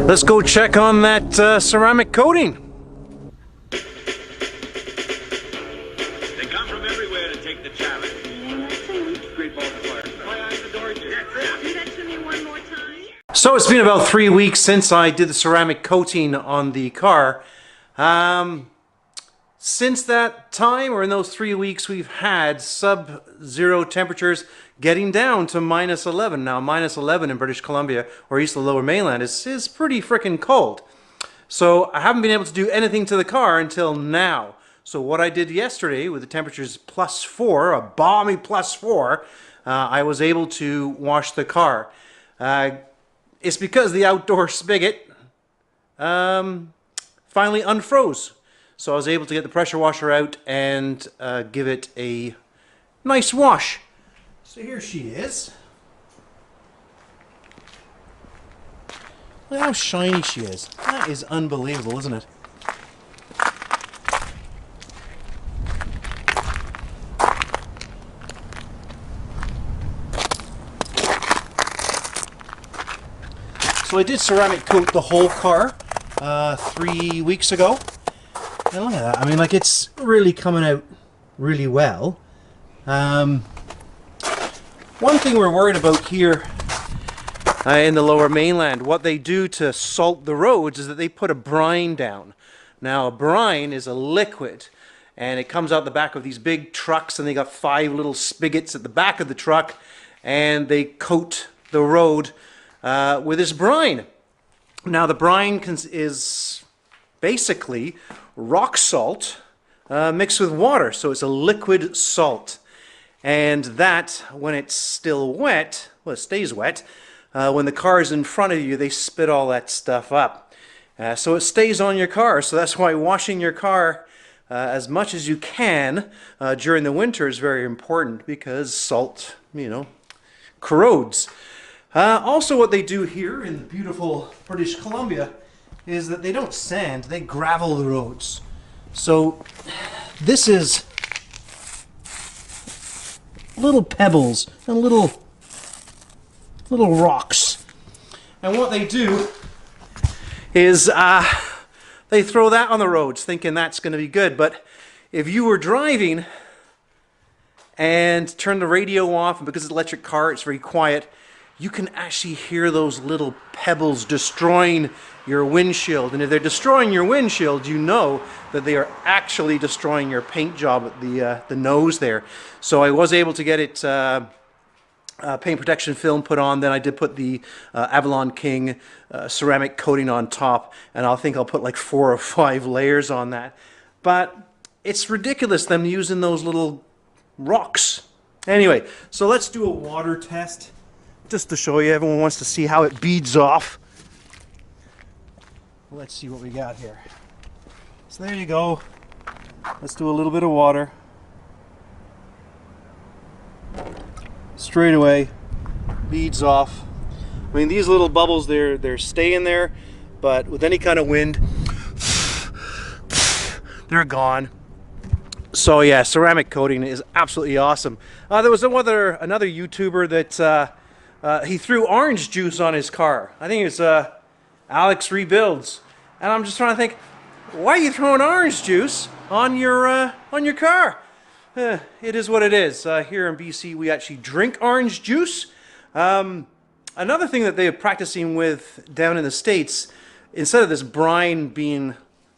Let's go check on that ceramic coating. They come from everywhere to take the challenge. Great ball to fire. My eyes adore you. Do that to me one more time. So it's been about 3 weeks since I did the ceramic coating on the car. Since that time, or in those 3 weeks, we've had sub-zero temperatures getting down to -11. Now, -11 in British Columbia, or east of the Lower Mainland, is pretty freaking cold. So I haven't been able to do anything to the car until now. So what I did yesterday, with the temperatures +4, a balmy +4, I was able to wash the car. It's because the outdoor spigot finally unfroze. So I was able to get the pressure washer out and give it a nice wash. So here she is. Look how shiny she is. That is unbelievable, isn't it? So I did ceramic coat the whole car 3 weeks ago. And look at that. I mean, like, it's really coming out really well. One thing we're worried about here in the Lower Mainland, what they do to salt the roads is that they put a brine down. Now, a brine is a liquid, and it comes out the back of these big trucks, and they got 5 little spigots at the back of the truck, and they coat the road with this brine. Now, the brine is basically rock salt mixed with water, so it's a liquid salt. And that, when it's still wet, well, it stays wet, when the car is in front of you, they spit all that stuff up. So it stays on your car, so that's why washing your car as much as you can during the winter is very important, because salt, you know, corrodes. Also, what they do here in beautiful British Columbia is that they don't sand, they gravel the roads. So this is little pebbles and little rocks. And what they do is they throw that on the roads thinking that's going to be good. But if you were driving and turn the radio off, and because it's an electric car, it's very quiet, you can actually hear those little pebbles destroying your windshield. And if they're destroying your windshield, you know that they are actually destroying your paint job at the nose there. So I was able to get it paint protection film put on. Then I did put the AvalonKing ceramic coating on top, and I think I'll put like 4 or 5 layers on that. But it's ridiculous them using those little rocks. Anyway, so let's do a water test. Just to show you, everyone wants to see how it beads off. Let's see what we got here. So there you go. Let's do a little bit of water. Straight away, beads off. I mean, these little bubbles, they're staying there, but with any kind of wind, they're gone. So yeah, ceramic coating is absolutely awesome. There was another YouTuber that he threw orange juice on his car. I think it was Alex Rebuilds, and I'm just trying to think, why are you throwing orange juice on your car? It is what it is. Here in BC, we actually drink orange juice. Another thing that they're practicing with down in the States, instead of this brine being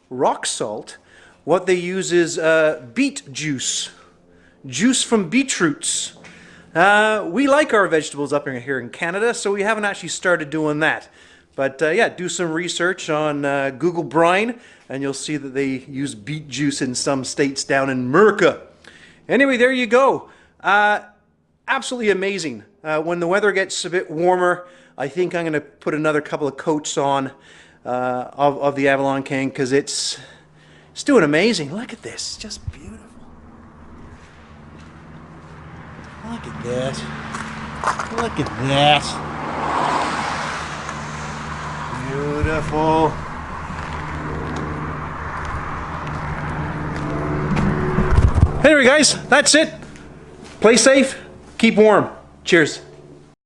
rock salt, what they use is beet juice from beetroots. We like our vegetables up here in Canada, so we haven't actually started doing that. But yeah, do some research on Google brine, and you'll see that they use beet juice in some states down in America. Anyway, there you go. Absolutely amazing. When the weather gets a bit warmer, I think I'm going to put another couple of coats on of the AvalonKing, because it's doing amazing. Look at this, just beautiful. Look at that. Look at that. Beautiful. Anyway, guys, that's it. Play safe. Keep warm. Cheers.